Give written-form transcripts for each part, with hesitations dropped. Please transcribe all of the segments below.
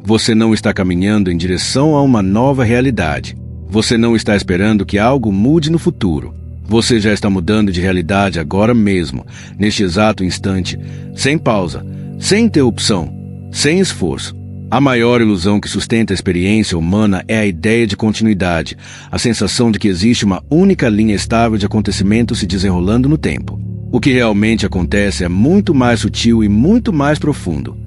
Você não está caminhando em direção a uma nova realidade. Você não está esperando que algo mude no futuro. Você já está mudando de realidade agora mesmo, neste exato instante, sem pausa, sem interrupção, sem esforço. A maior ilusão que sustenta a experiência humana é a ideia de continuidade, a sensação de que existe uma única linha estável de acontecimentos se desenrolando no tempo. O que realmente acontece é muito mais sutil e muito mais profundo.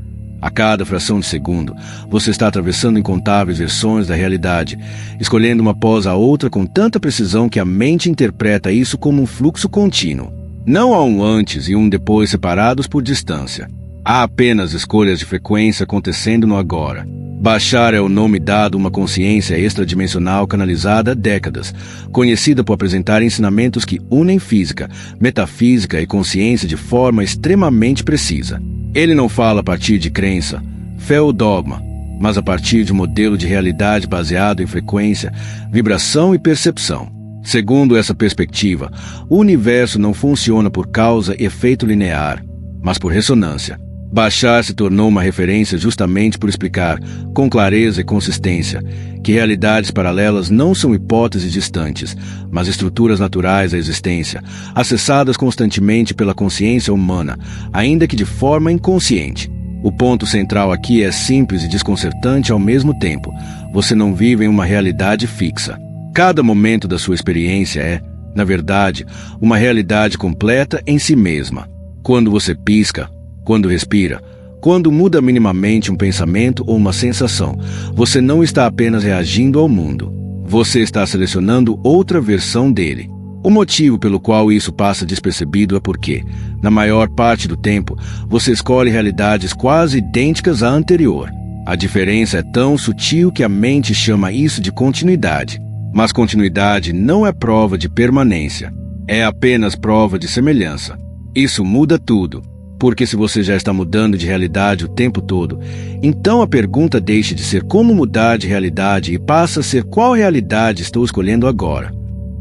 A cada fração de segundo, você está atravessando incontáveis versões da realidade, escolhendo uma após a outra com tanta precisão que a mente interpreta isso como um fluxo contínuo. Não há um antes e um depois separados por distância. Há apenas escolhas de frequência acontecendo no agora. Baixar é o nome dado a uma consciência extradimensional canalizada há décadas, conhecida por apresentar ensinamentos que unem física, metafísica e consciência de forma extremamente precisa. Ele não fala a partir de crença, fé ou dogma, mas a partir de um modelo de realidade baseado em frequência, vibração e percepção. Segundo essa perspectiva, o universo não funciona por causa e efeito linear, mas por ressonância. Baixar se tornou uma referência justamente por explicar, com clareza e consistência, que realidades paralelas não são hipóteses distantes, mas estruturas naturais da existência, acessadas constantemente pela consciência humana, ainda que de forma inconsciente. O ponto central aqui é simples e desconcertante ao mesmo tempo. Você não vive em uma realidade fixa. Cada momento da sua experiência é, na verdade, uma realidade completa em si mesma. Quando você pisca, quando respira, quando muda minimamente um pensamento ou uma sensação, você não está apenas reagindo ao mundo. Você está selecionando outra versão dele. O motivo pelo qual isso passa despercebido é porque, na maior parte do tempo, você escolhe realidades quase idênticas à anterior. A diferença é tão sutil que a mente chama isso de continuidade. Mas continuidade não é prova de permanência. É apenas prova de semelhança. Isso muda tudo. Porque se você já está mudando de realidade o tempo todo, então a pergunta deixa de ser como mudar de realidade e passa a ser qual realidade estou escolhendo agora.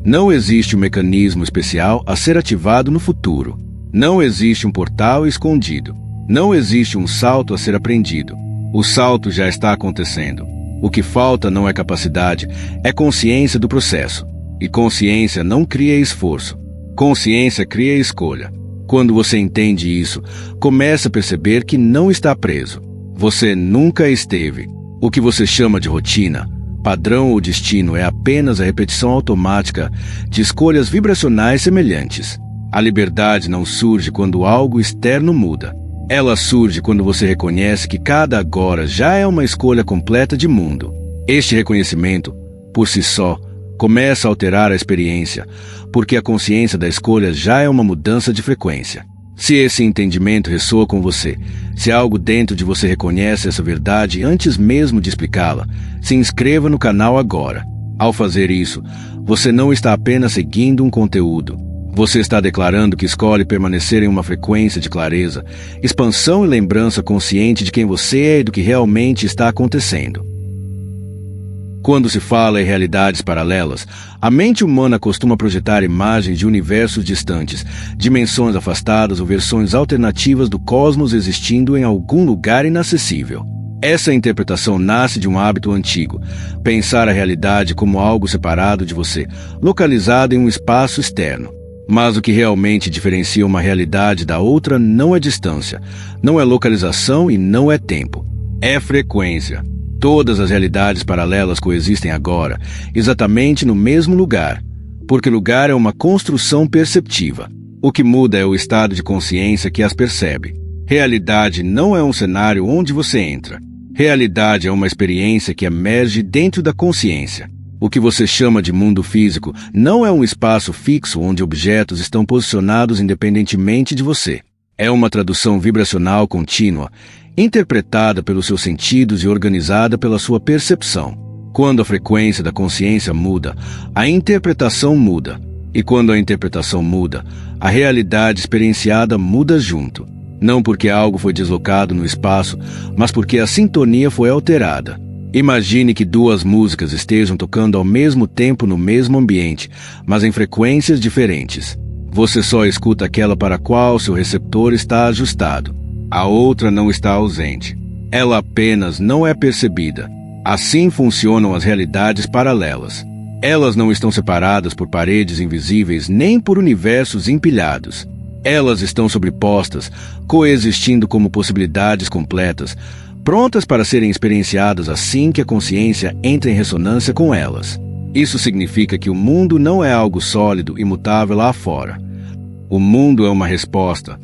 Não existe um mecanismo especial a ser ativado no futuro. Não existe um portal escondido. Não existe um salto a ser aprendido. O salto já está acontecendo. O que falta não é capacidade, é consciência do processo. E consciência não cria esforço. Consciência cria escolha. Quando você entende isso, começa a perceber que não está preso. Você nunca esteve. O que você chama de rotina, padrão ou destino é apenas a repetição automática de escolhas vibracionais semelhantes. A liberdade não surge quando algo externo muda. Ela surge quando você reconhece que cada agora já é uma escolha completa de mundo. Este reconhecimento, por si só, começa a alterar a experiência, porque a consciência da escolha já é uma mudança de frequência. Se esse entendimento ressoa com você, se algo dentro de você reconhece essa verdade antes mesmo de explicá-la, se inscreva no canal agora. Ao fazer isso, você não está apenas seguindo um conteúdo. Você está declarando que escolhe permanecer em uma frequência de clareza, expansão e lembrança consciente de quem você é e do que realmente está acontecendo. Quando se fala em realidades paralelas, a mente humana costuma projetar imagens de universos distantes, dimensões afastadas ou versões alternativas do cosmos existindo em algum lugar inacessível. Essa interpretação nasce de um hábito antigo, pensar a realidade como algo separado de você, localizado em um espaço externo. Mas o que realmente diferencia uma realidade da outra não é distância, não é localização e não é tempo. É frequência. Todas as realidades paralelas coexistem agora, exatamente no mesmo lugar, porque lugar é uma construção perceptiva. O que muda é o estado de consciência que as percebe. Realidade não é um cenário onde você entra. Realidade é uma experiência que emerge dentro da consciência. O que você chama de mundo físico não é um espaço fixo onde objetos estão posicionados independentemente de você. É uma tradução vibracional contínua, interpretada pelos seus sentidos e organizada pela sua percepção. Quando a frequência da consciência muda, a interpretação muda. E quando a interpretação muda, a realidade experienciada muda junto. Não porque algo foi deslocado no espaço, mas porque a sintonia foi alterada. Imagine que duas músicas estejam tocando ao mesmo tempo no mesmo ambiente, mas em frequências diferentes. Você só escuta aquela para a qual seu receptor está ajustado. A outra não está ausente. Ela apenas não é percebida. Assim funcionam as realidades paralelas. Elas não estão separadas por paredes invisíveis nem por universos empilhados. Elas estão sobrepostas, coexistindo como possibilidades completas, prontas para serem experienciadas assim que a consciência entra em ressonância com elas. Isso significa que o mundo não é algo sólido e imutável lá fora. O mundo é uma resposta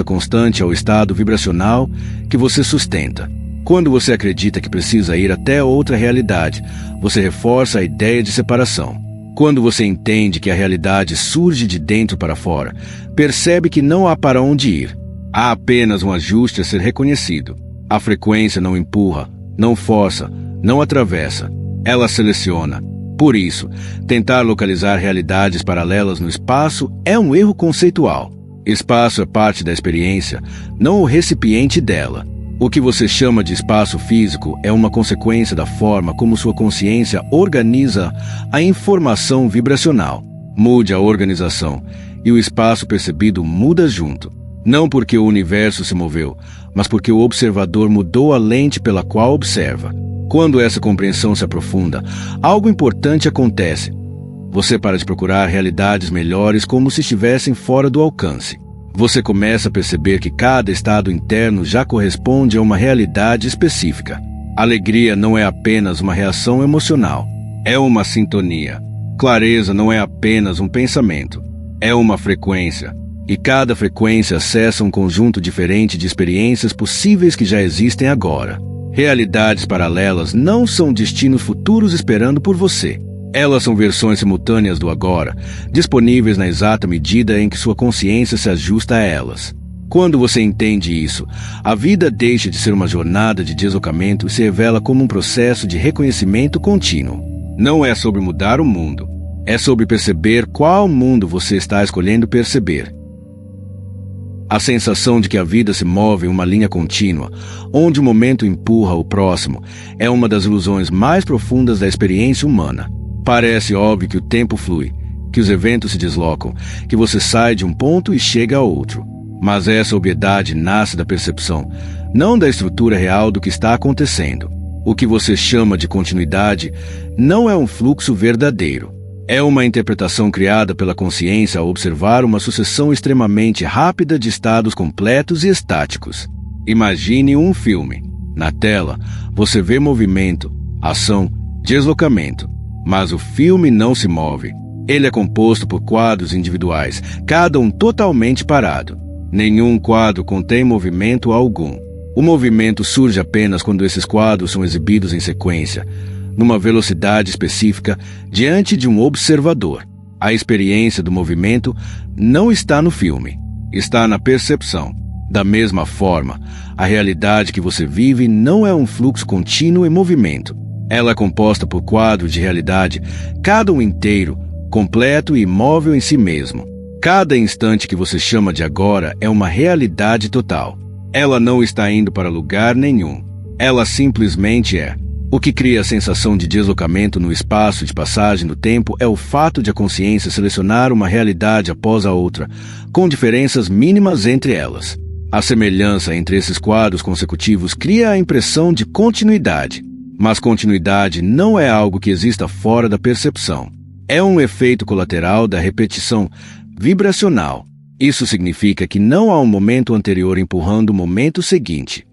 constante ao estado vibracional que você sustenta. Quando você acredita que precisa ir até outra realidade, você reforça a ideia de separação. Quando você entende que a realidade surge de dentro para fora, percebe que não há para onde ir. Há apenas um ajuste a ser reconhecido. A frequência não empurra, não força, não atravessa. Ela seleciona. Por isso, tentar localizar realidades paralelas no espaço é um erro conceitual. Espaço é parte da experiência, não o recipiente dela. O que você chama de espaço físico é uma consequência da forma como sua consciência organiza a informação vibracional. Mude a organização, e o espaço percebido muda junto. Não porque o universo se moveu, mas porque o observador mudou a lente pela qual observa. Quando essa compreensão se aprofunda, algo importante acontece. Você para de procurar realidades melhores como se estivessem fora do alcance. Você começa a perceber que cada estado interno já corresponde a uma realidade específica. Alegria não é apenas uma reação emocional, é uma sintonia. Clareza não é apenas um pensamento, é uma frequência. E cada frequência acessa um conjunto diferente de experiências possíveis que já existem agora. Realidades paralelas não são destinos futuros esperando por você. Elas são versões simultâneas do agora, disponíveis na exata medida em que sua consciência se ajusta a elas. Quando você entende isso, a vida deixa de ser uma jornada de deslocamento e se revela como um processo de reconhecimento contínuo. Não é sobre mudar o mundo, é sobre perceber qual mundo você está escolhendo perceber. A sensação de que a vida se move em uma linha contínua, onde o momento empurra o próximo, é uma das ilusões mais profundas da experiência humana. Parece óbvio que o tempo flui, que os eventos se deslocam, que você sai de um ponto e chega a outro. Mas essa obviedade nasce da percepção, não da estrutura real do que está acontecendo. O que você chama de continuidade não é um fluxo verdadeiro. É uma interpretação criada pela consciência ao observar uma sucessão extremamente rápida de estados completos e estáticos. Imagine um filme. Na tela, você vê movimento, ação, deslocamento. Mas o filme não se move. Ele é composto por quadros individuais, cada um totalmente parado. Nenhum quadro contém movimento algum. O movimento surge apenas quando esses quadros são exibidos em sequência, numa velocidade específica, diante de um observador. A experiência do movimento não está no filme, está na percepção. Da mesma forma, a realidade que você vive não é um fluxo contínuo em movimento. Ela é composta por quadros de realidade, cada um inteiro, completo e imóvel em si mesmo. Cada instante que você chama de agora é uma realidade total. Ela não está indo para lugar nenhum. Ela simplesmente é. O que cria a sensação de deslocamento no espaço de passagem do tempo é o fato de a consciência selecionar uma realidade após a outra, com diferenças mínimas entre elas. A semelhança entre esses quadros consecutivos cria a impressão de continuidade. Mas continuidade não é algo que exista fora da percepção. É um efeito colateral da repetição vibracional. Isso significa que não há um momento anterior empurrando o momento seguinte.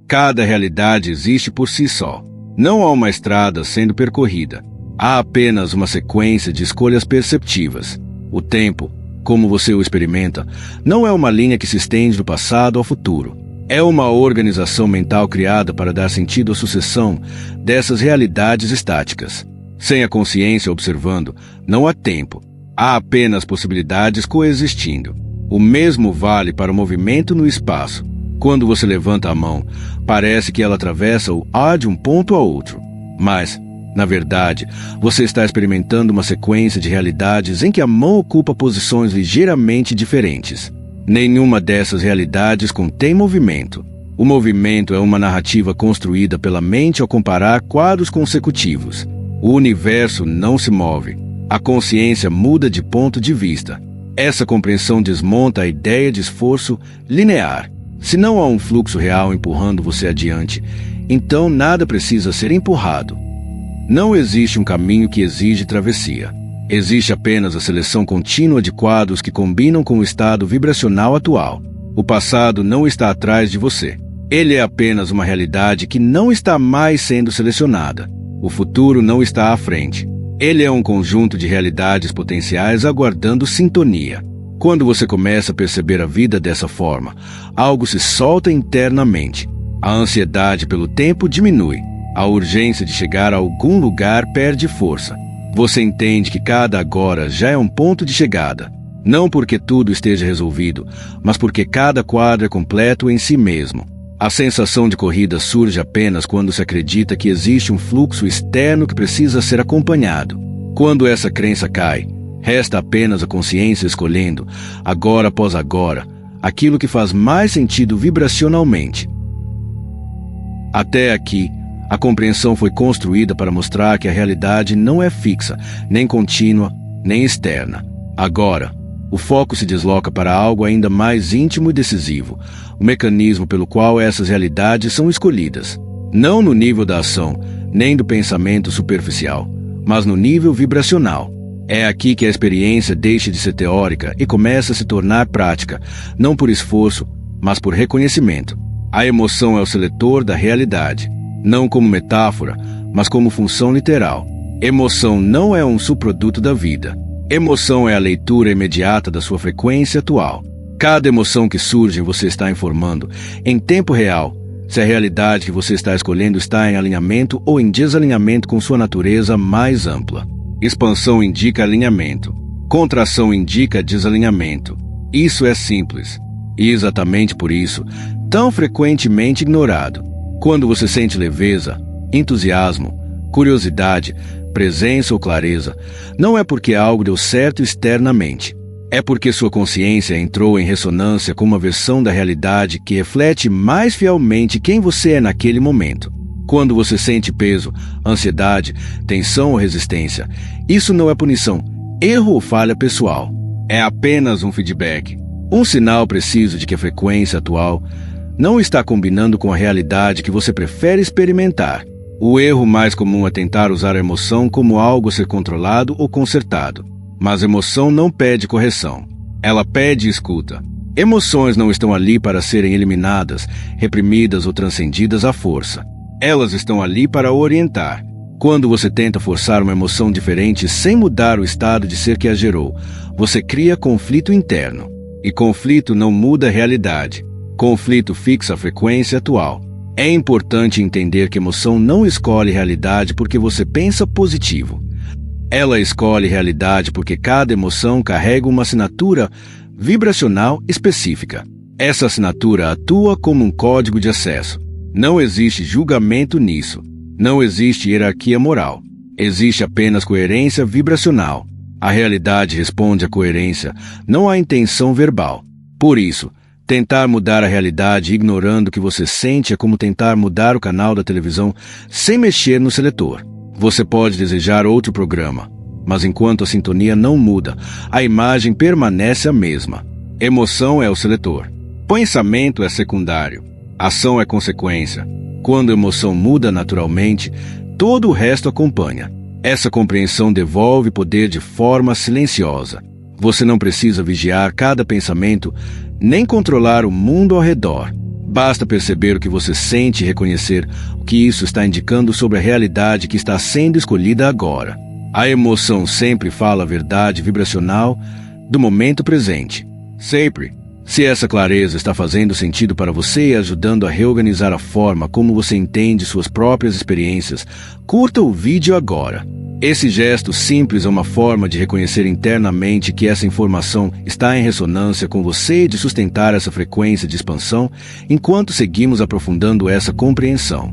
Cada realidade existe por si só. Não há uma estrada sendo percorrida. Há apenas uma sequência de escolhas perceptivas. O tempo, como você o experimenta, não é uma linha que se estende do passado ao futuro. É uma organização mental criada para dar sentido à sucessão dessas realidades estáticas. Sem a consciência observando, não há tempo. Há apenas possibilidades coexistindo. O mesmo vale para o movimento no espaço. Quando você levanta a mão, parece que ela atravessa o ar de um ponto a outro. Mas, na verdade, você está experimentando uma sequência de realidades em que a mão ocupa posições ligeiramente diferentes. Nenhuma dessas realidades contém movimento. O movimento é uma narrativa construída pela mente ao comparar quadros consecutivos. O universo não se move. A consciência muda de ponto de vista. Essa compreensão desmonta a ideia de esforço linear. Se não há um fluxo real empurrando você adiante, então nada precisa ser empurrado. Não existe um caminho que exige travessia. Existe apenas a seleção contínua de quadros que combinam com o estado vibracional atual. O passado não está atrás de você. Ele é apenas uma realidade que não está mais sendo selecionada. O futuro não está à frente. Ele é um conjunto de realidades potenciais aguardando sintonia. Quando você começa a perceber a vida dessa forma, algo se solta internamente. A ansiedade pelo tempo diminui. A urgência de chegar a algum lugar perde força. Você entende que cada agora já é um ponto de chegada. Não porque tudo esteja resolvido, mas porque cada quadro é completo em si mesmo. A sensação de corrida surge apenas quando se acredita que existe um fluxo externo que precisa ser acompanhado. Quando essa crença cai, resta apenas a consciência escolhendo, agora após agora, aquilo que faz mais sentido vibracionalmente. Até aqui, a compreensão foi construída para mostrar que a realidade não é fixa, nem contínua, nem externa. Agora, o foco se desloca para algo ainda mais íntimo e decisivo, o mecanismo pelo qual essas realidades são escolhidas. Não no nível da ação, nem do pensamento superficial, mas no nível vibracional. É aqui que a experiência deixa de ser teórica e começa a se tornar prática, não por esforço, mas por reconhecimento. A emoção é o seletor da realidade. Não como metáfora, mas como função literal. Emoção não é um subproduto da vida. Emoção é a leitura imediata da sua frequência atual. Cada emoção que surge você está informando, em tempo real, se a realidade que você está escolhendo está em alinhamento ou em desalinhamento com sua natureza mais ampla. Expansão indica alinhamento. Contração indica desalinhamento. Isso é simples. E exatamente por isso, tão frequentemente ignorado. Quando você sente leveza, entusiasmo, curiosidade, presença ou clareza, não é porque algo deu certo externamente. É porque sua consciência entrou em ressonância com uma versão da realidade que reflete mais fielmente quem você é naquele momento. Quando você sente peso, ansiedade, tensão ou resistência, isso não é punição, erro ou falha pessoal. É apenas um feedback, um sinal preciso de que a frequência atual não está combinando com a realidade que você prefere experimentar. O erro mais comum é tentar usar a emoção como algo a ser controlado ou consertado. Mas emoção não pede correção. Ela pede escuta. Emoções não estão ali para serem eliminadas, reprimidas ou transcendidas à força. Elas estão ali para orientar. Quando você tenta forçar uma emoção diferente sem mudar o estado de ser que a gerou, você cria conflito interno. E conflito não muda a realidade. Conflito fixa a frequência atual. É importante entender que emoção não escolhe realidade porque você pensa positivo. Ela escolhe realidade porque cada emoção carrega uma assinatura vibracional específica. Essa assinatura atua como um código de acesso. Não existe julgamento nisso. Não existe hierarquia moral. Existe apenas coerência vibracional. A realidade responde à coerência, não à intenção verbal. Por isso, tentar mudar a realidade ignorando o que você sente é como tentar mudar o canal da televisão sem mexer no seletor. Você pode desejar outro programa, mas enquanto a sintonia não muda, a imagem permanece a mesma. Emoção é o seletor. Pensamento é secundário. Ação é consequência. Quando a emoção muda naturalmente, todo o resto acompanha. Essa compreensão devolve poder de forma silenciosa. Você não precisa vigiar cada pensamento, nem controlar o mundo ao redor. Basta perceber o que você sente e reconhecer o que isso está indicando sobre a realidade que está sendo escolhida agora. A emoção sempre fala a verdade vibracional do momento presente. Sempre. Se essa clareza está fazendo sentido para você e ajudando a reorganizar a forma como você entende suas próprias experiências, curta o vídeo agora. Esse gesto simples é uma forma de reconhecer internamente que essa informação está em ressonância com você e de sustentar essa frequência de expansão enquanto seguimos aprofundando essa compreensão.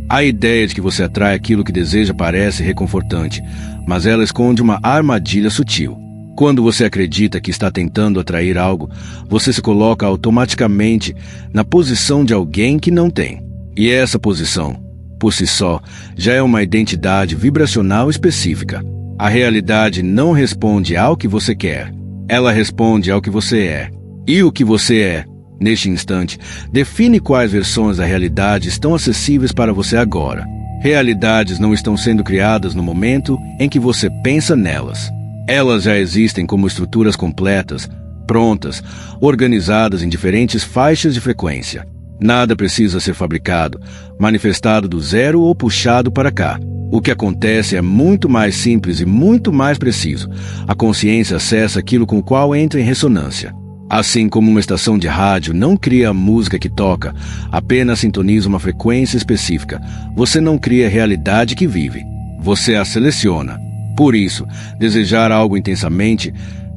A ideia de que você atrai aquilo que deseja parece reconfortante, mas ela esconde uma armadilha sutil. Quando você acredita que está tentando atrair algo, você se coloca automaticamente na posição de alguém que não tem. E essa posição, por si só, já é uma identidade vibracional específica. A realidade não responde ao que você quer. Ela responde ao que você é. E o que você é Neste instante, define quais versões da realidade estão acessíveis para você agora. Realidades não estão sendo criadas no momento em que você pensa nelas. Elas já existem como estruturas completas, prontas, organizadas em diferentes faixas de frequência. Nada precisa ser fabricado, manifestado do zero ou puxado para cá. O que acontece é muito mais simples e muito mais preciso. A consciência acessa aquilo com o qual entra em ressonância. Assim como uma estação de rádio não cria a música que toca, apenas sintoniza uma frequência específica. Você não cria a realidade que vive. Você a seleciona. Por isso, desejar algo intensamente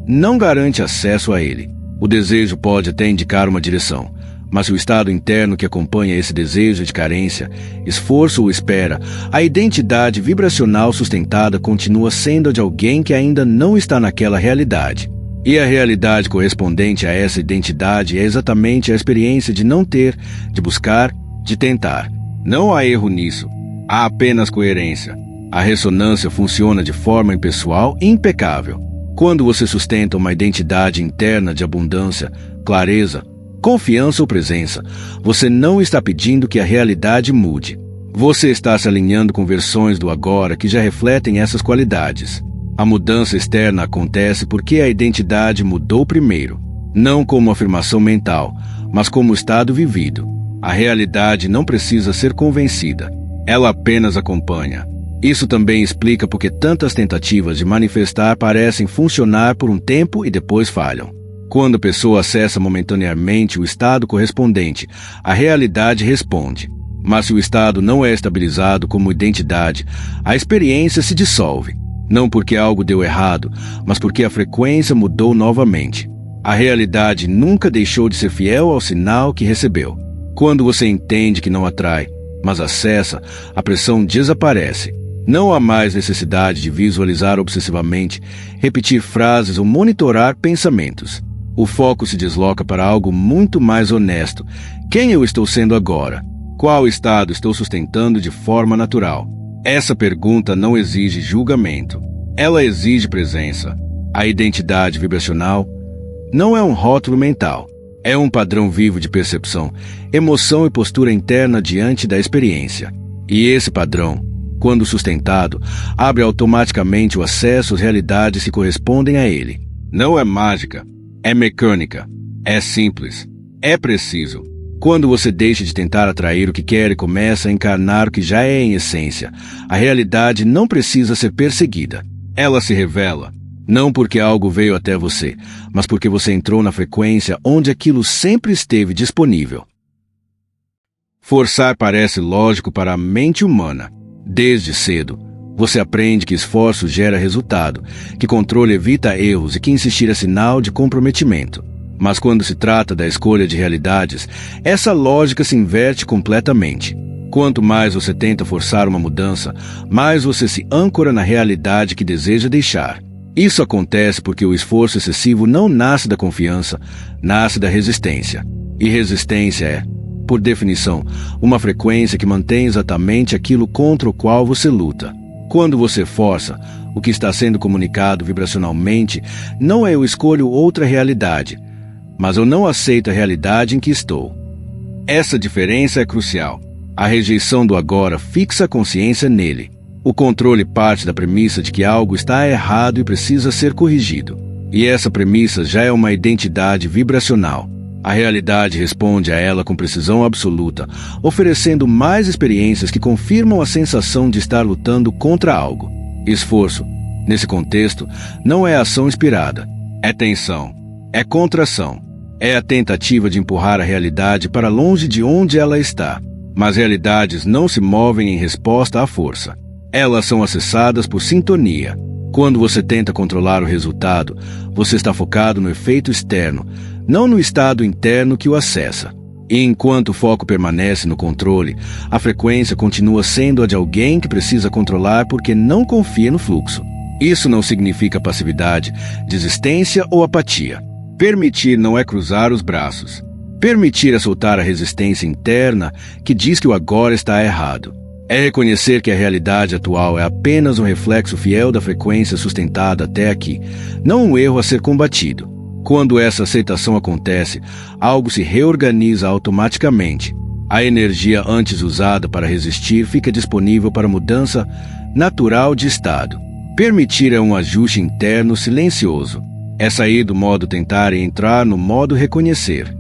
não garante acesso a ele. O desejo pode até indicar uma direção, mas se o estado interno que acompanha esse desejo é de carência, esforço ou espera, a identidade vibracional sustentada continua sendo a de alguém que ainda não está naquela realidade. E a realidade correspondente a essa identidade é exatamente a experiência de não ter, de buscar, de tentar. Não há erro nisso. Há apenas coerência. A ressonância funciona de forma impessoal e impecável. Quando você sustenta uma identidade interna de abundância, clareza, confiança ou presença, você não está pedindo que a realidade mude. Você está se alinhando com versões do agora que já refletem essas qualidades. A mudança externa acontece porque a identidade mudou primeiro, não como afirmação mental, mas como estado vivido. A realidade não precisa ser convencida, ela apenas acompanha. Isso também explica porque tantas tentativas de manifestar parecem funcionar por um tempo e depois falham. Quando a pessoa acessa momentaneamente o estado correspondente, a realidade responde. Mas se o estado não é estabilizado como identidade, a experiência se dissolve. Não porque algo deu errado, mas porque a frequência mudou novamente. A realidade nunca deixou de ser fiel ao sinal que recebeu. Quando você entende que não atrai, mas acessa, a pressão desaparece. Não há mais necessidade de visualizar obsessivamente, repetir frases ou monitorar pensamentos. O foco se desloca para algo muito mais honesto. Quem eu estou sendo agora? Qual estado estou sustentando de forma natural? Essa pergunta não exige julgamento. Ela exige presença. A identidade vibracional não é um rótulo mental. É um padrão vivo de percepção, emoção e postura interna diante da experiência. E esse padrão, quando sustentado, abre automaticamente o acesso às realidades que correspondem a ele. Não é mágica, é mecânica, é simples, é preciso. Quando você deixa de tentar atrair o que quer e começa a encarnar o que já é em essência, a realidade não precisa ser perseguida. Ela se revela, não porque algo veio até você, mas porque você entrou na frequência onde aquilo sempre esteve disponível. Forçar parece lógico para a mente humana. Desde cedo, você aprende que esforço gera resultado, que controle evita erros e que insistir é sinal de comprometimento. Mas quando se trata da escolha de realidades, essa lógica se inverte completamente. Quanto mais você tenta forçar uma mudança, mais você se âncora na realidade que deseja deixar. Isso acontece porque o esforço excessivo não nasce da confiança, nasce da resistência. E resistência é, por definição, uma frequência que mantém exatamente aquilo contra o qual você luta. Quando você força, o que está sendo comunicado vibracionalmente não é eu escolho outra realidade, mas eu não aceito a realidade em que estou. Essa diferença é crucial. A rejeição do agora fixa a consciência nele. O controle parte da premissa de que algo está errado e precisa ser corrigido. E essa premissa já é uma identidade vibracional. A realidade responde a ela com precisão absoluta, oferecendo mais experiências que confirmam a sensação de estar lutando contra algo. Esforço, nesse contexto, não é ação inspirada. É tensão. É contração. É a tentativa de empurrar a realidade para longe de onde ela está. Mas realidades não se movem em resposta à força. Elas são acessadas por sintonia. Quando você tenta controlar o resultado, você está focado no efeito externo, não no estado interno que o acessa. E enquanto o foco permanece no controle, a frequência continua sendo a de alguém que precisa controlar porque não confia no fluxo. Isso não significa passividade, desistência ou apatia. Permitir não é cruzar os braços. Permitir é soltar a resistência interna que diz que o agora está errado. É reconhecer que a realidade atual é apenas um reflexo fiel da frequência sustentada até aqui, não um erro a ser combatido. Quando essa aceitação acontece, algo se reorganiza automaticamente. A energia antes usada para resistir fica disponível para mudança natural de estado. Permitir é um ajuste interno silencioso. É sair do modo tentar e entrar no modo reconhecer.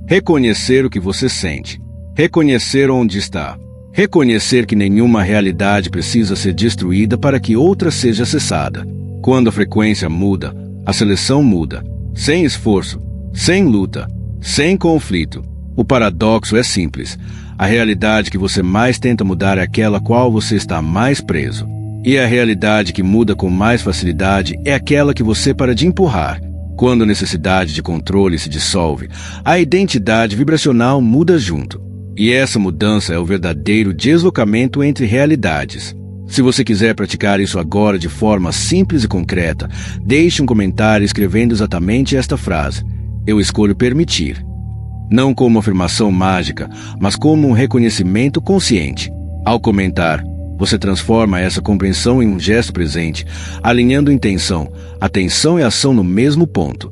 Reconhecer o que você sente. Reconhecer onde está. Reconhecer que nenhuma realidade precisa ser destruída para que outra seja acessada. Quando a frequência muda, a seleção muda. Sem esforço, sem luta, sem conflito. O paradoxo é simples. A realidade que você mais tenta mudar é aquela a qual você está mais preso. E a realidade que muda com mais facilidade é aquela que você para de empurrar. Quando a necessidade de controle se dissolve, a identidade vibracional muda junto. E essa mudança é o verdadeiro deslocamento entre realidades. Se você quiser praticar isso agora de forma simples e concreta, deixe um comentário escrevendo exatamente esta frase: eu escolho permitir. Não como afirmação mágica, mas como um reconhecimento consciente. Ao comentar, você transforma essa compreensão em um gesto presente, alinhando intenção, atenção e ação no mesmo ponto.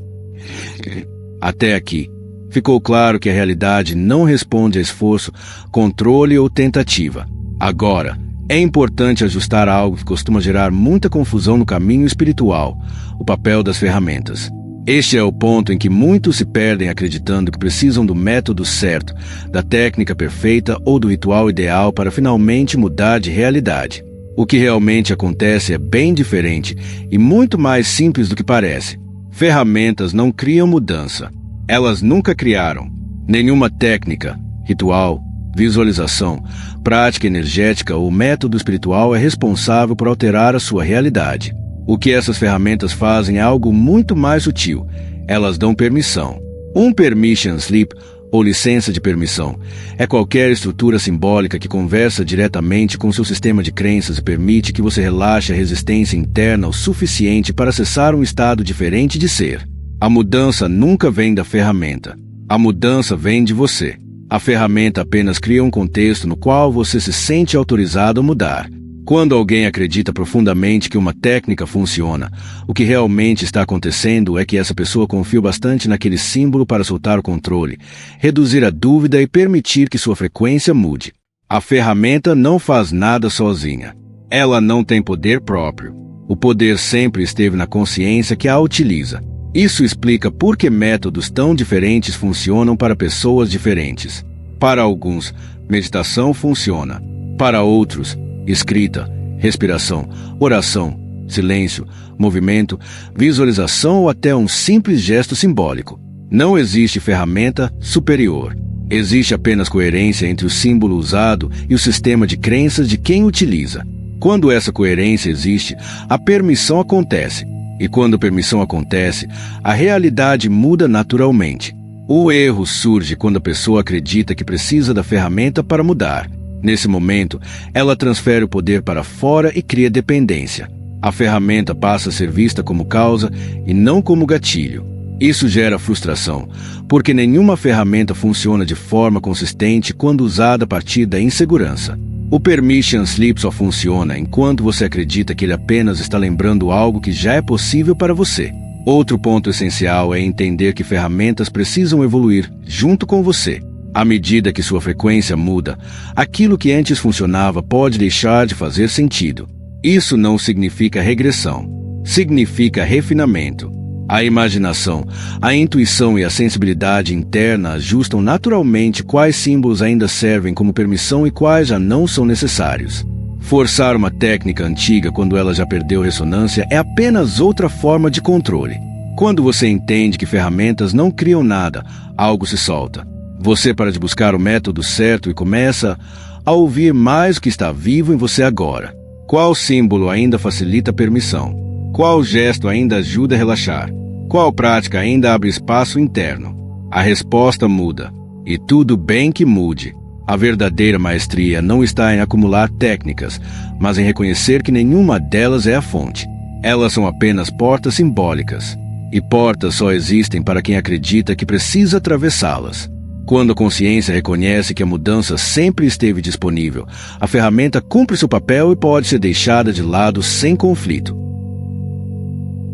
Até aqui, ficou claro que a realidade não responde a esforço, controle ou tentativa. Agora, é importante ajustar algo que costuma gerar muita confusão no caminho espiritual: o papel das ferramentas. Este é o ponto em que muitos se perdem acreditando que precisam do método certo, da técnica perfeita ou do ritual ideal para finalmente mudar de realidade. O que realmente acontece é bem diferente e muito mais simples do que parece. Ferramentas não criam mudança. Elas nunca criaram. Nenhuma técnica, ritual, visualização, prática energética ou método espiritual é responsável por alterar a sua realidade. O que essas ferramentas fazem é algo muito mais sutil. Elas dão permissão. Um permission slip, ou licença de permissão, é qualquer estrutura simbólica que conversa diretamente com seu sistema de crenças e permite que você relaxe a resistência interna o suficiente para acessar um estado diferente de ser. A mudança nunca vem da ferramenta. A mudança vem de você. A ferramenta apenas cria um contexto no qual você se sente autorizado a mudar. Quando alguém acredita profundamente que uma técnica funciona, o que realmente está acontecendo é que essa pessoa confia bastante naquele símbolo para soltar o controle, reduzir a dúvida e permitir que sua frequência mude. A ferramenta não faz nada sozinha. Ela não tem poder próprio. O poder sempre esteve na consciência que a utiliza. Isso explica por que métodos tão diferentes funcionam para pessoas diferentes. Para alguns, meditação funciona. Para outros, escrita, respiração, oração, silêncio, movimento, visualização ou até um simples gesto simbólico. Não existe ferramenta superior. Existe apenas coerência entre o símbolo usado e o sistema de crenças de quem utiliza. Quando essa coerência existe, a permissão acontece. E quando a permissão acontece, a realidade muda naturalmente. O erro surge quando a pessoa acredita que precisa da ferramenta para mudar. Nesse momento, ela transfere o poder para fora e cria dependência. A ferramenta passa a ser vista como causa e não como gatilho. Isso gera frustração, porque nenhuma ferramenta funciona de forma consistente quando usada a partir da insegurança. O permission slip só funciona enquanto você acredita que ele apenas está lembrando algo que já é possível para você. Outro ponto essencial é entender que ferramentas precisam evoluir junto com você. À medida que sua frequência muda, aquilo que antes funcionava pode deixar de fazer sentido. Isso não significa regressão. Significa refinamento. A imaginação, a intuição e a sensibilidade interna ajustam naturalmente quais símbolos ainda servem como permissão e quais já não são necessários. Forçar uma técnica antiga quando ela já perdeu ressonância é apenas outra forma de controle. Quando você entende que ferramentas não criam nada, algo se solta. Você para de buscar o método certo e começa a ouvir mais o que está vivo em você agora. Qual símbolo ainda facilita a permissão? Qual gesto ainda ajuda a relaxar? Qual prática ainda abre espaço interno? A resposta muda. E tudo bem que mude. A verdadeira maestria não está em acumular técnicas, mas em reconhecer que nenhuma delas é a fonte. Elas são apenas portas simbólicas. E portas só existem para quem acredita que precisa atravessá-las. Quando a consciência reconhece que a mudança sempre esteve disponível, a ferramenta cumpre seu papel e pode ser deixada de lado sem conflito.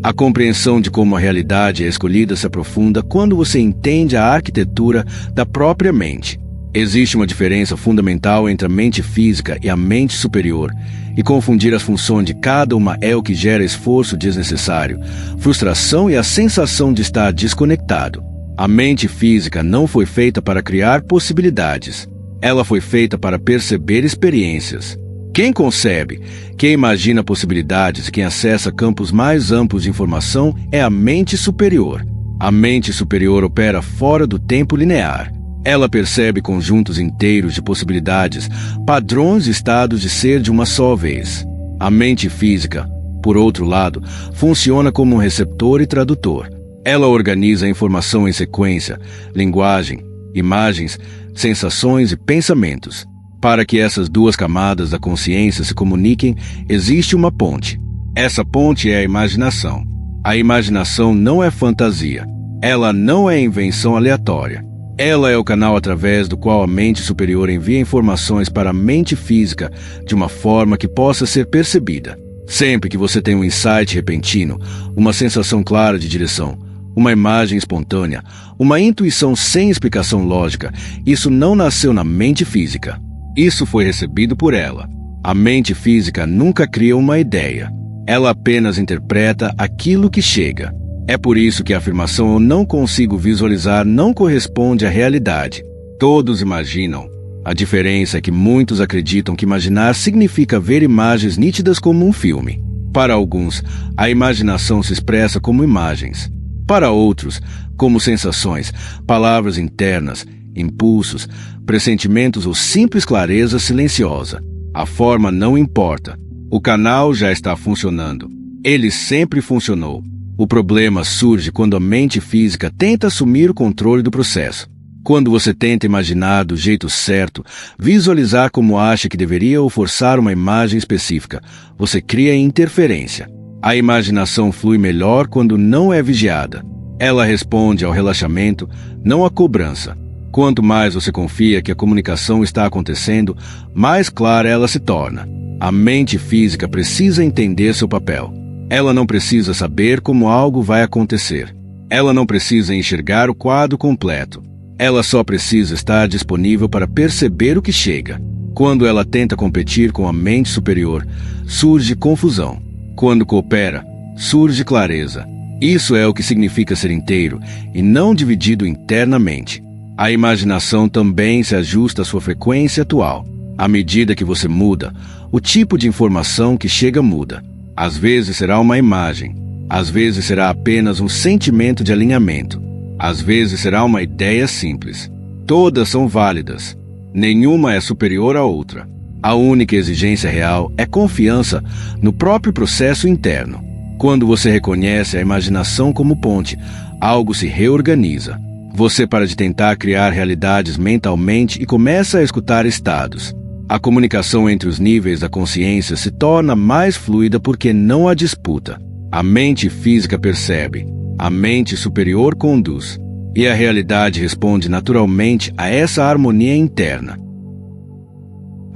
A compreensão de como a realidade é escolhida se aprofunda quando você entende a arquitetura da própria mente. Existe uma diferença fundamental entre a mente física e a mente superior, e confundir as funções de cada uma é o que gera esforço desnecessário, frustração e a sensação de estar desconectado. A mente física não foi feita para criar possibilidades. Ela foi feita para perceber experiências. Quem concebe, quem imagina possibilidades e quem acessa campos mais amplos de informação é a mente superior. A mente superior opera fora do tempo linear. Ela percebe conjuntos inteiros de possibilidades, padrões e estados de ser de uma só vez. A mente física, por outro lado, funciona como um receptor e tradutor. Ela organiza a informação em sequência, linguagem, imagens, sensações e pensamentos. Para que essas duas camadas da consciência se comuniquem, existe uma ponte. Essa ponte é a imaginação. A imaginação não é fantasia. Ela não é invenção aleatória. Ela é o canal através do qual a mente superior envia informações para a mente física de uma forma que possa ser percebida. Sempre que você tem um insight repentino, uma sensação clara de direção, uma imagem espontânea, uma intuição sem explicação lógica, isso não nasceu na mente física. Isso foi recebido por ela. A mente física nunca cria uma ideia. Ela apenas interpreta aquilo que chega. É por isso que a afirmação "eu não consigo visualizar" não corresponde à realidade. Todos imaginam. A diferença é que muitos acreditam que imaginar significa ver imagens nítidas como um filme. Para alguns, a imaginação se expressa como imagens. Para outros, como sensações, palavras internas, impulsos, pressentimentos ou simples clareza silenciosa. A forma não importa. O canal já está funcionando. Ele sempre funcionou. O problema surge quando a mente física tenta assumir o controle do processo. Quando você tenta imaginar do jeito certo, visualizar como acha que deveria ou forçar uma imagem específica, você cria interferência. A imaginação flui melhor quando não é vigiada. Ela responde ao relaxamento, não à cobrança. Quanto mais você confia que a comunicação está acontecendo, mais clara ela se torna. A mente física precisa entender seu papel. Ela não precisa saber como algo vai acontecer. Ela não precisa enxergar o quadro completo. Ela só precisa estar disponível para perceber o que chega. Quando ela tenta competir com a mente superior, surge confusão. Quando coopera, surge clareza. Isso é o que significa ser inteiro e não dividido internamente. A imaginação também se ajusta à sua frequência atual. À medida que você muda, o tipo de informação que chega muda. Às vezes será uma imagem, às vezes será apenas um sentimento de alinhamento, às vezes será uma ideia simples. Todas são válidas. Nenhuma é superior à outra. A única exigência real é confiança no próprio processo interno. Quando você reconhece a imaginação como ponte, algo se reorganiza. Você para de tentar criar realidades mentalmente e começa a escutar estados. A comunicação entre os níveis da consciência se torna mais fluida porque não há disputa. A mente física percebe, a mente superior conduz, e a realidade responde naturalmente a essa harmonia interna.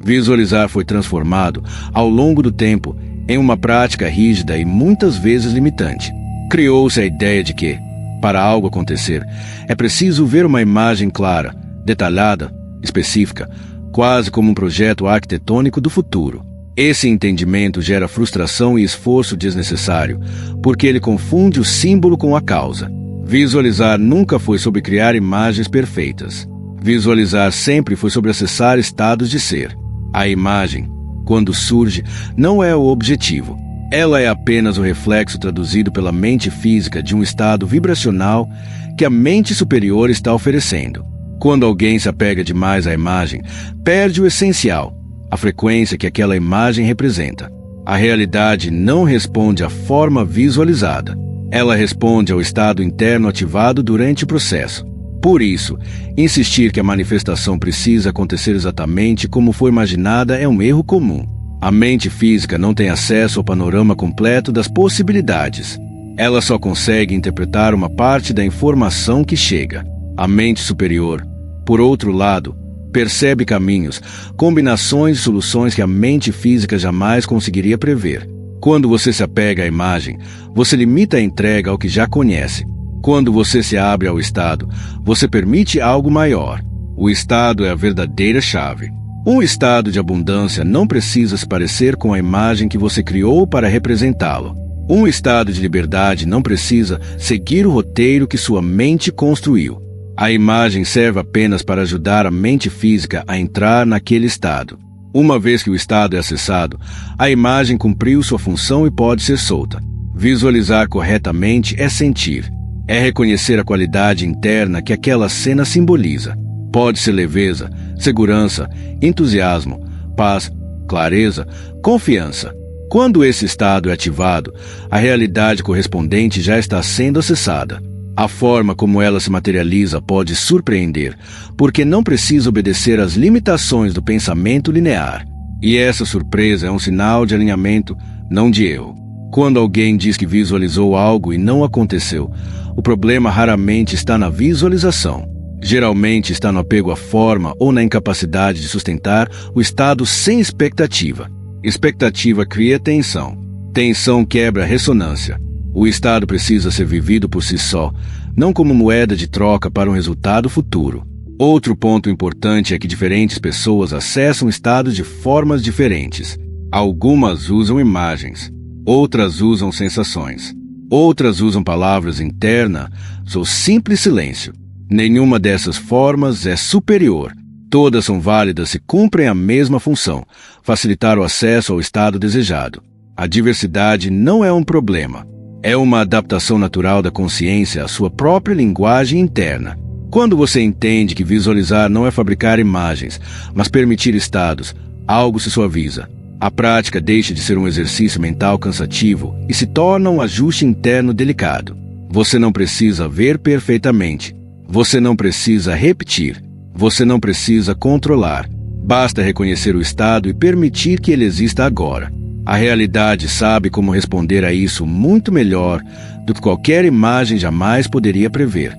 Visualizar foi transformado, ao longo do tempo, em uma prática rígida e muitas vezes limitante. Criou-se a ideia de que, para algo acontecer, é preciso ver uma imagem clara, detalhada, específica, quase como um projeto arquitetônico do futuro. Esse entendimento gera frustração e esforço desnecessário, porque ele confunde o símbolo com a causa. Visualizar nunca foi sobre criar imagens perfeitas. Visualizar sempre foi sobre acessar estados de ser. A imagem, quando surge, não é o objetivo. Ela é apenas o reflexo traduzido pela mente física de um estado vibracional que a mente superior está oferecendo. Quando alguém se apega demais à imagem, perde o essencial, a frequência que aquela imagem representa. A realidade não responde à forma visualizada. Ela responde ao estado interno ativado durante o processo. Por isso, insistir que a manifestação precisa acontecer exatamente como foi imaginada é um erro comum. A mente física não tem acesso ao panorama completo das possibilidades. Ela só consegue interpretar uma parte da informação que chega. A mente superior, por outro lado, percebe caminhos, combinações e soluções que a mente física jamais conseguiria prever. Quando você se apega à imagem, você limita a entrega ao que já conhece. Quando você se abre ao estado, você permite algo maior. O estado é a verdadeira chave. Um estado de abundância não precisa se parecer com a imagem que você criou para representá-lo. Um estado de liberdade não precisa seguir o roteiro que sua mente construiu. A imagem serve apenas para ajudar a mente física a entrar naquele estado. Uma vez que o estado é acessado, a imagem cumpriu sua função e pode ser solta. Visualizar corretamente é sentir. É reconhecer a qualidade interna que aquela cena simboliza. Pode ser leveza, segurança, entusiasmo, paz, clareza, confiança. Quando esse estado é ativado, a realidade correspondente já está sendo acessada. A forma como ela se materializa pode surpreender, porque não precisa obedecer às limitações do pensamento linear. E essa surpresa é um sinal de alinhamento, não de erro. Quando alguém diz que visualizou algo e não aconteceu, o problema raramente está na visualização. Geralmente está no apego à forma ou na incapacidade de sustentar o estado sem expectativa. Expectativa cria tensão. Tensão quebra a ressonância. O estado precisa ser vivido por si só, não como moeda de troca para um resultado futuro. Outro ponto importante é que diferentes pessoas acessam o estado de formas diferentes. Algumas usam imagens, outras usam sensações, outras usam palavras internas ou simples silêncio. Nenhuma dessas formas é superior. Todas são válidas e cumprem a mesma função, facilitar o acesso ao estado desejado. A diversidade não é um problema. É uma adaptação natural da consciência à sua própria linguagem interna. Quando você entende que visualizar não é fabricar imagens, mas permitir estados, algo se suaviza. A prática deixa de ser um exercício mental cansativo e se torna um ajuste interno delicado. Você não precisa ver perfeitamente. Você não precisa repetir. Você não precisa controlar. Basta reconhecer o estado e permitir que ele exista agora. A realidade sabe como responder a isso muito melhor do que qualquer imagem jamais poderia prever.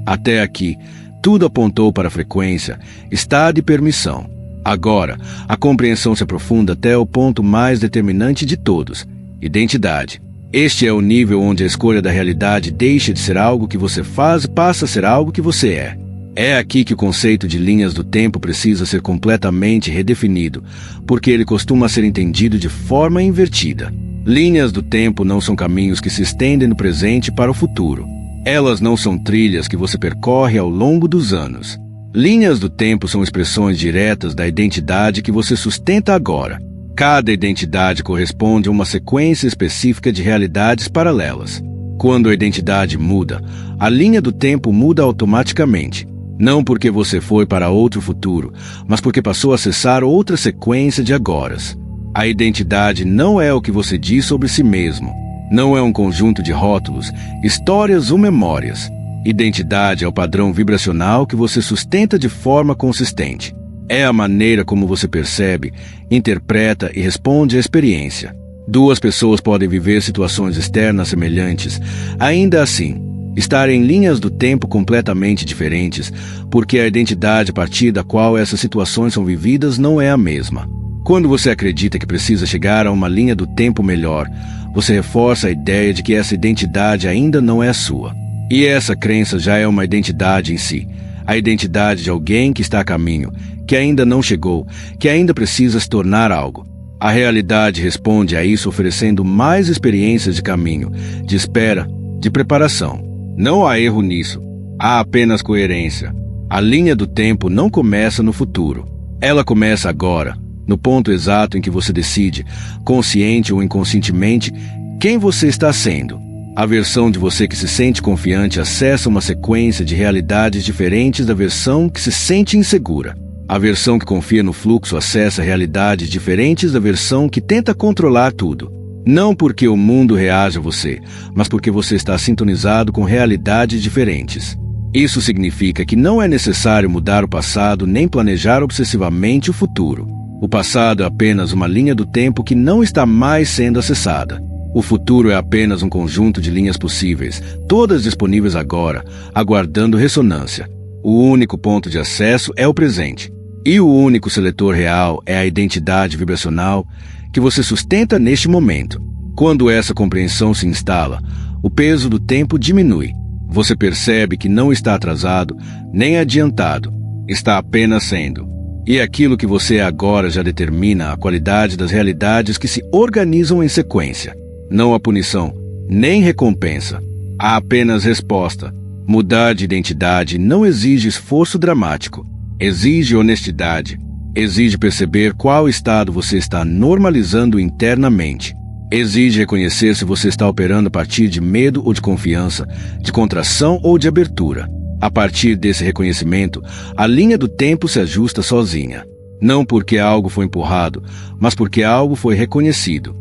Até aqui, tudo apontou para a frequência, estado e permissão. Agora, a compreensão se aprofunda até o ponto mais determinante de todos: identidade. Este é o nível onde a escolha da realidade deixa de ser algo que você faz e passa a ser algo que você é. É aqui que o conceito de linhas do tempo precisa ser completamente redefinido, porque ele costuma ser entendido de forma invertida. Linhas do tempo não são caminhos que se estendem do presente para o futuro. Elas não são trilhas que você percorre ao longo dos anos. Linhas do tempo são expressões diretas da identidade que você sustenta agora. Cada identidade corresponde a uma sequência específica de realidades paralelas. Quando a identidade muda, a linha do tempo muda automaticamente. Não porque você foi para outro futuro, mas porque passou a acessar outra sequência de agoras. A identidade não é o que você diz sobre si mesmo. Não é um conjunto de rótulos, histórias ou memórias. Identidade é o padrão vibracional que você sustenta de forma consistente. É a maneira como você percebe, interpreta e responde à experiência. Duas pessoas podem viver situações externas semelhantes, ainda assim, estar em linhas do tempo completamente diferentes, porque a identidade a partir da qual essas situações são vividas não é a mesma. Quando você acredita que precisa chegar a uma linha do tempo melhor, você reforça a ideia de que essa identidade ainda não é a sua. E essa crença já é uma identidade em si, a identidade de alguém que está a caminho, que ainda não chegou, que ainda precisa se tornar algo. A realidade responde a isso oferecendo mais experiências de caminho, de espera, de preparação. Não há erro nisso. Há apenas coerência. A linha do tempo não começa no futuro. Ela começa agora, no ponto exato em que você decide, consciente ou inconscientemente, quem você está sendo. A versão de você que se sente confiante acessa uma sequência de realidades diferentes da versão que se sente insegura. A versão que confia no fluxo acessa realidades diferentes da versão que tenta controlar tudo. Não porque o mundo reage a você, mas porque você está sintonizado com realidades diferentes. Isso significa que não é necessário mudar o passado nem planejar obsessivamente o futuro. O passado é apenas uma linha do tempo que não está mais sendo acessada. O futuro é apenas um conjunto de linhas possíveis, todas disponíveis agora, aguardando ressonância. O único ponto de acesso é o presente. E o único seletor real é a identidade vibracional que você sustenta neste momento. Quando essa compreensão se instala, o peso do tempo diminui. Você percebe que não está atrasado nem adiantado, está apenas sendo. E aquilo que você é agora já determina a qualidade das realidades que se organizam em sequência. Não há punição, nem recompensa. Há apenas resposta. Mudar de identidade não exige esforço dramático. Exige honestidade. Exige perceber qual estado você está normalizando internamente. Exige reconhecer se você está operando a partir de medo ou de confiança, de contração ou de abertura. A partir desse reconhecimento, a linha do tempo se ajusta sozinha. Não porque algo foi empurrado, mas porque algo foi reconhecido.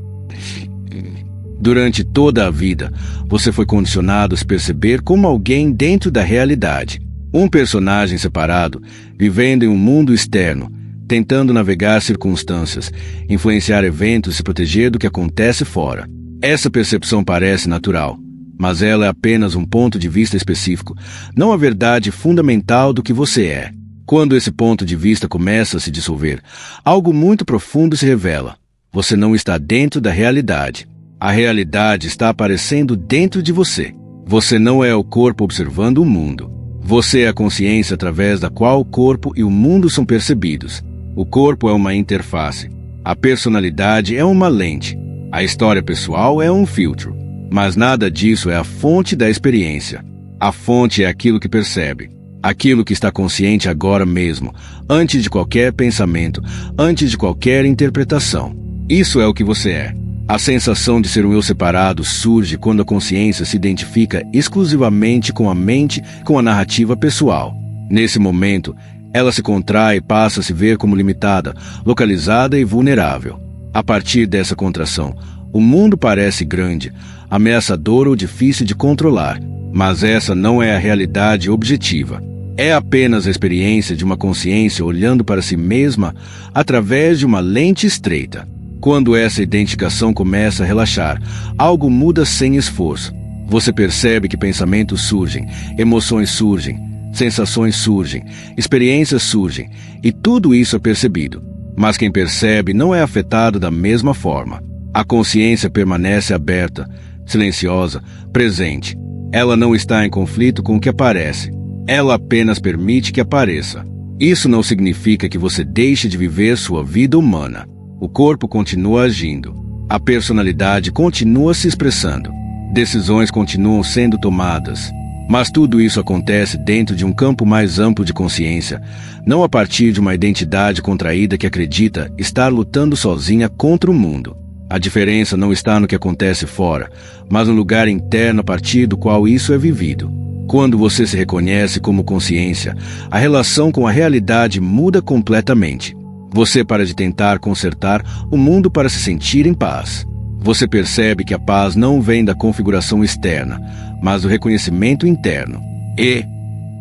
Durante toda a vida, você foi condicionado a se perceber como alguém dentro da realidade. Um personagem separado, vivendo em um mundo externo, tentando navegar circunstâncias, influenciar eventos e se proteger do que acontece fora. Essa percepção parece natural, mas ela é apenas um ponto de vista específico, não a verdade fundamental do que você é. Quando esse ponto de vista começa a se dissolver, algo muito profundo se revela. Você não está dentro da realidade. A realidade está aparecendo dentro de você. Você não é o corpo observando o mundo. Você é a consciência através da qual o corpo e o mundo são percebidos. O corpo é uma interface. A personalidade é uma lente. A história pessoal é um filtro. Mas nada disso é a fonte da experiência. A fonte é aquilo que percebe. Aquilo que está consciente agora mesmo, antes de qualquer pensamento, antes de qualquer interpretação. Isso é o que você é. A sensação de ser um eu separado surge quando a consciência se identifica exclusivamente com a mente, com a narrativa pessoal. Nesse momento, ela se contrai e passa a se ver como limitada, localizada e vulnerável. A partir dessa contração, o mundo parece grande, ameaçador ou difícil de controlar, mas essa não é a realidade objetiva. É apenas a experiência de uma consciência olhando para si mesma através de uma lente estreita. Quando essa identificação começa a relaxar, algo muda sem esforço. Você percebe que pensamentos surgem, emoções surgem, sensações surgem, experiências surgem, e tudo isso é percebido. Mas quem percebe não é afetado da mesma forma. A consciência permanece aberta, silenciosa, presente. Ela não está em conflito com o que aparece. Ela apenas permite que apareça. Isso não significa que você deixe de viver sua vida humana. O corpo continua agindo. A personalidade continua se expressando. Decisões continuam sendo tomadas. Mas tudo isso acontece dentro de um campo mais amplo de consciência, não a partir de uma identidade contraída que acredita estar lutando sozinha contra o mundo. A diferença não está no que acontece fora, mas no lugar interno a partir do qual isso é vivido. Quando você se reconhece como consciência, a relação com a realidade muda completamente. Você para de tentar consertar o mundo para se sentir em paz. Você percebe que a paz não vem da configuração externa, mas do reconhecimento interno. E,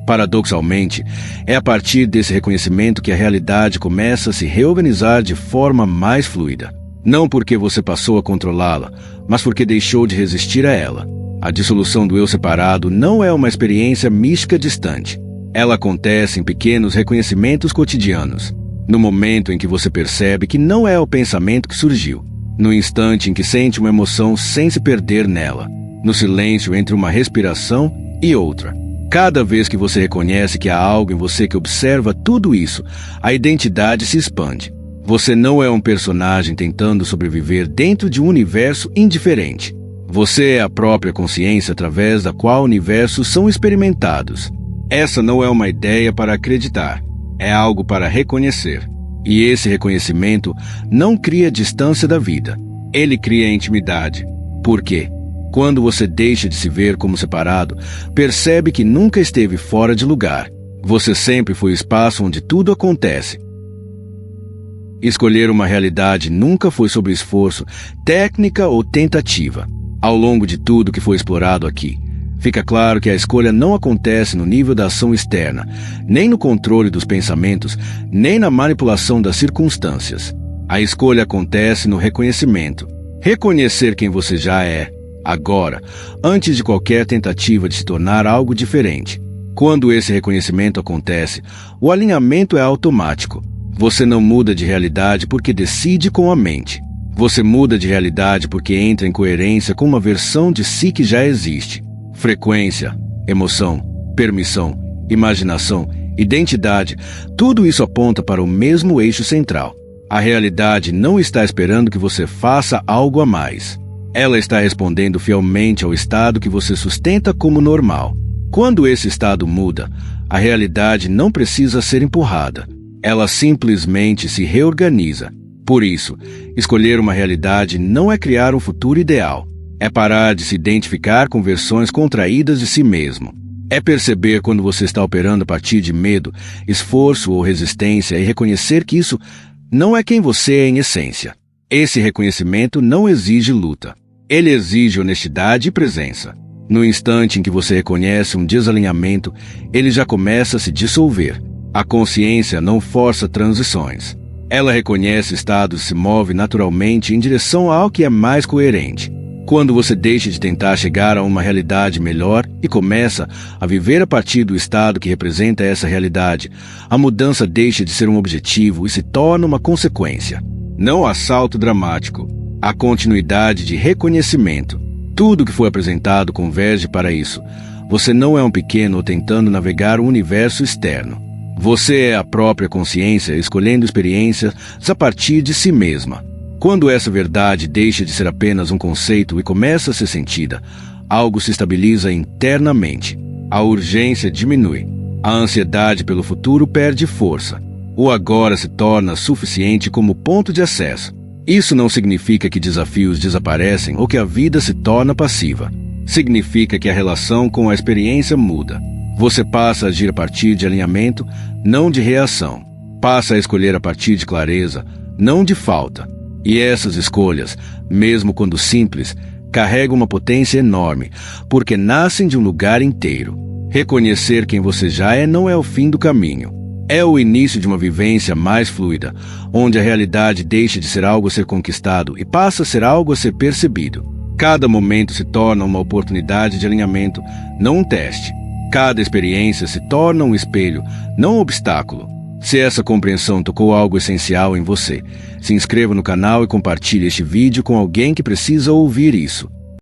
paradoxalmente, é a partir desse reconhecimento que a realidade começa a se reorganizar de forma mais fluida. Não porque você passou a controlá-la, mas porque deixou de resistir a ela. A dissolução do eu separado não é uma experiência mística distante. Ela acontece em pequenos reconhecimentos cotidianos. No momento em que você percebe que não é o pensamento que surgiu. No instante em que sente uma emoção sem se perder nela. No silêncio entre uma respiração e outra. Cada vez que você reconhece que há algo em você que observa tudo isso, a identidade se expande. Você não é um personagem tentando sobreviver dentro de um universo indiferente. Você é a própria consciência através da qual universos são experimentados. Essa não é uma ideia para acreditar. É algo para reconhecer. E esse reconhecimento não cria distância da vida. Ele cria intimidade. Por quê? Quando você deixa de se ver como separado, percebe que nunca esteve fora de lugar. Você sempre foi o espaço onde tudo acontece. Escolher uma realidade nunca foi sobre esforço, técnica ou tentativa. Ao longo de tudo que foi explorado aqui, fica claro que a escolha não acontece no nível da ação externa, nem no controle dos pensamentos, nem na manipulação das circunstâncias. A escolha acontece no reconhecimento. Reconhecer quem você já é, agora, antes de qualquer tentativa de se tornar algo diferente. Quando esse reconhecimento acontece, o alinhamento é automático. Você não muda de realidade porque decide com a mente. Você muda de realidade porque entra em coerência com uma versão de si que já existe. Frequência, emoção, permissão, imaginação, identidade, tudo isso aponta para o mesmo eixo central. A realidade não está esperando que você faça algo a mais. Ela está respondendo fielmente ao estado que você sustenta como normal. Quando esse estado muda, a realidade não precisa ser empurrada. Ela simplesmente se reorganiza. Por isso, escolher uma realidade não é criar um futuro ideal. É parar de se identificar com versões contraídas de si mesmo. É perceber quando você está operando a partir de medo, esforço ou resistência e reconhecer que isso não é quem você é em essência. Esse reconhecimento não exige luta. Ele exige honestidade e presença. No instante em que você reconhece um desalinhamento, ele já começa a se dissolver. A consciência não força transições. Ela reconhece estados e se move naturalmente em direção ao que é mais coerente. Quando você deixa de tentar chegar a uma realidade melhor e começa a viver a partir do estado que representa essa realidade, a mudança deixa de ser um objetivo e se torna uma consequência. Não há salto dramático. Há continuidade de reconhecimento. Tudo que foi apresentado converge para isso. Você não é um pequeno tentando navegar o universo externo. Você é a própria consciência escolhendo experiências a partir de si mesma. Quando essa verdade deixa de ser apenas um conceito e começa a ser sentida, algo se estabiliza internamente. A urgência diminui. A ansiedade pelo futuro perde força. O agora se torna suficiente como ponto de acesso. Isso não significa que desafios desaparecem ou que a vida se torna passiva. Significa que a relação com a experiência muda. Você passa a agir a partir de alinhamento, não de reação. Passa a escolher a partir de clareza, não de falta. E essas escolhas, mesmo quando simples, carregam uma potência enorme, porque nascem de um lugar inteiro. Reconhecer quem você já é não é o fim do caminho. É o início de uma vivência mais fluida, onde a realidade deixa de ser algo a ser conquistado e passa a ser algo a ser percebido. Cada momento se torna uma oportunidade de alinhamento, não um teste. Cada experiência se torna um espelho, não um obstáculo. Se essa compreensão tocou algo essencial em você, se inscreva no canal e compartilhe este vídeo com alguém que precisa ouvir isso.